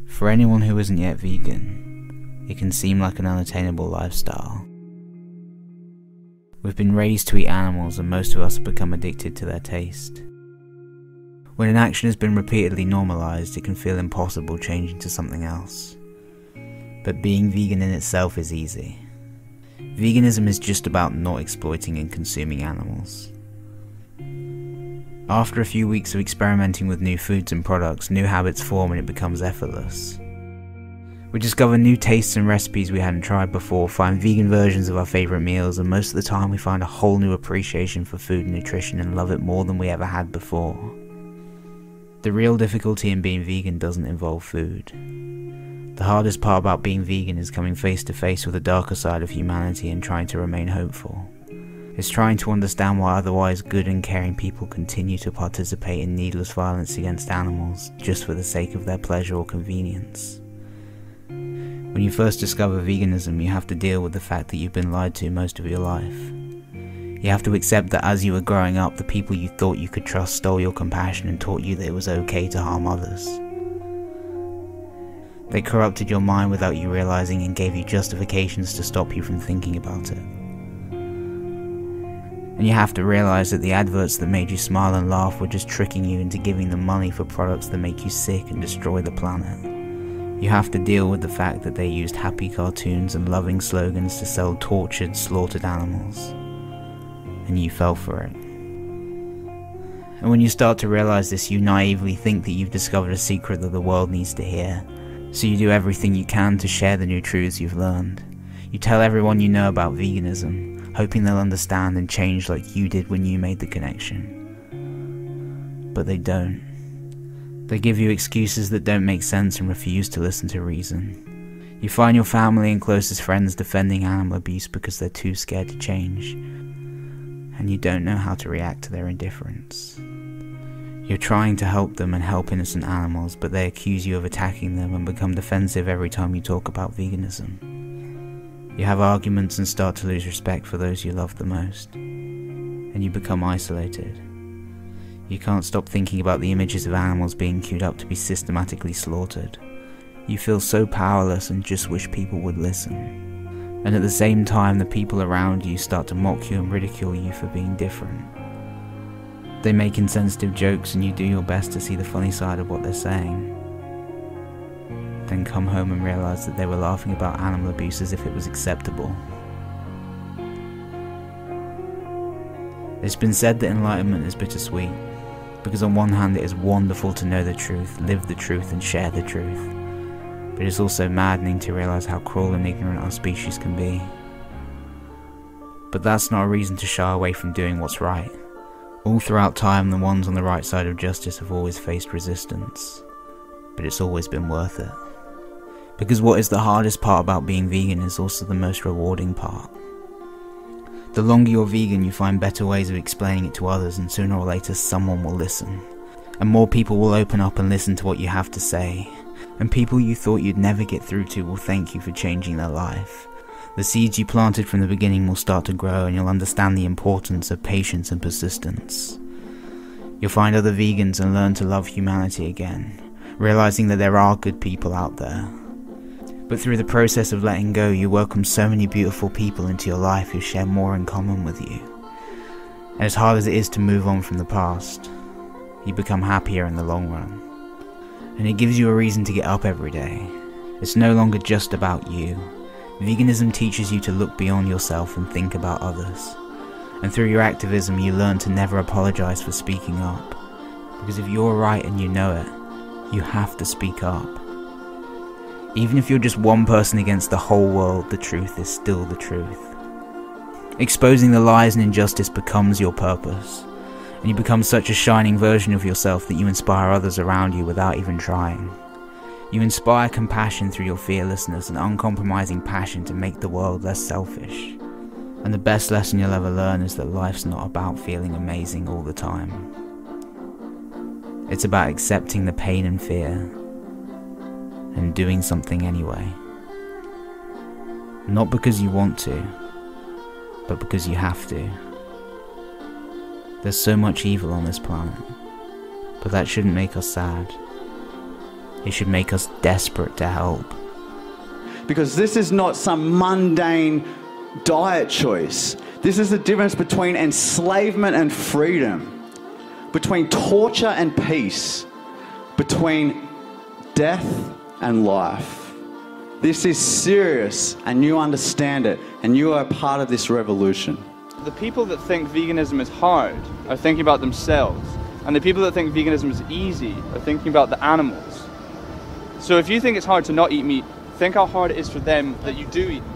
For anyone who isn't yet vegan, it can seem like an unattainable lifestyle. We've been raised to eat animals, and most of us have become addicted to their taste. When an action has been repeatedly normalized, it can feel impossible changing to something else. But being vegan in itself is easy. Veganism is just about not exploiting and consuming animals. After a few weeks of experimenting with new foods and products, new habits form and it becomes effortless. We discover new tastes and recipes we hadn't tried before, find vegan versions of our favourite meals, and most of the time we find a whole new appreciation for food and nutrition and love it more than we ever had before. The real difficulty in being vegan doesn't involve food. The hardest part about being vegan is coming face to face with the darker side of humanity and trying to remain hopeful. It's trying to understand why otherwise good and caring people continue to participate in needless violence against animals just for the sake of their pleasure or convenience. When you first discover veganism, you have to deal with the fact that you've been lied to most of your life. You have to accept that as you were growing up, the people you thought you could trust stole your compassion and taught you that it was okay to harm others. They corrupted your mind without you realizing and gave you justifications to stop you from thinking about it. And you have to realize that the adverts that made you smile and laugh were just tricking you into giving them money for products that make you sick and destroy the planet. You have to deal with the fact that they used happy cartoons and loving slogans to sell tortured, slaughtered animals. And you fell for it. And when you start to realize this, you naively think that you've discovered a secret that the world needs to hear. So you do everything you can to share the new truths you've learned. You tell everyone you know about veganism, hoping they'll understand and change like you did when you made the connection. But they don't. They give you excuses that don't make sense and refuse to listen to reason. You find your family and closest friends defending animal abuse because they're too scared to change. And you don't know how to react to their indifference. You're trying to help them and help innocent animals, but they accuse you of attacking them and become defensive every time you talk about veganism. You have arguments and start to lose respect for those you love the most. And you become isolated. You can't stop thinking about the images of animals being queued up to be systematically slaughtered. You feel so powerless and just wish people would listen. And at the same time, the people around you start to mock you and ridicule you for being different. They make insensitive jokes and you do your best to see the funny side of what they're saying. Then come home and realize that they were laughing about animal abuse as if it was acceptable. It's been said that enlightenment is bittersweet, because on one hand it is wonderful to know the truth, live the truth and share the truth, but it's also maddening to realize how cruel and ignorant our species can be. But that's not a reason to shy away from doing what's right. All throughout time, the ones on the right side of justice have always faced resistance, but it's always been worth it. Because what is the hardest part about being vegan is also the most rewarding part. The longer you're vegan, you find better ways of explaining it to others, and sooner or later someone will listen. And more people will open up and listen to what you have to say. And people you thought you'd never get through to will thank you for changing their life. The seeds you planted from the beginning will start to grow, and you'll understand the importance of patience and persistence. You'll find other vegans and learn to love humanity again, realizing that there are good people out there. But through the process of letting go, you welcome so many beautiful people into your life who share more in common with you. And as hard as it is to move on from the past, you become happier in the long run. And it gives you a reason to get up every day. It's no longer just about you. Veganism teaches you to look beyond yourself and think about others. And through your activism, you learn to never apologize for speaking up. Because if you're right and you know it, you have to speak up. Even if you're just one person against the whole world, the truth is still the truth. Exposing the lies and injustice becomes your purpose, and you become such a shining version of yourself that you inspire others around you without even trying. You inspire compassion through your fearlessness and uncompromising passion to make the world less selfish. And the best lesson you'll ever learn is that life's not about feeling amazing all the time. It's about accepting the pain and fear, and doing something anyway. Not because you want to, but because you have to. There's so much evil on this planet, But that shouldn't make us sad. It should make us desperate to help. Because this is not some mundane diet choice. This is the difference between enslavement and freedom, between torture and peace, between death and life. This is serious, and you understand it, and you are a part of this revolution. The people that think veganism is hard are thinking about themselves, and the people that think veganism is easy are thinking about the animals. So if you think it's hard to not eat meat, think how hard it is for them that you do eat meat.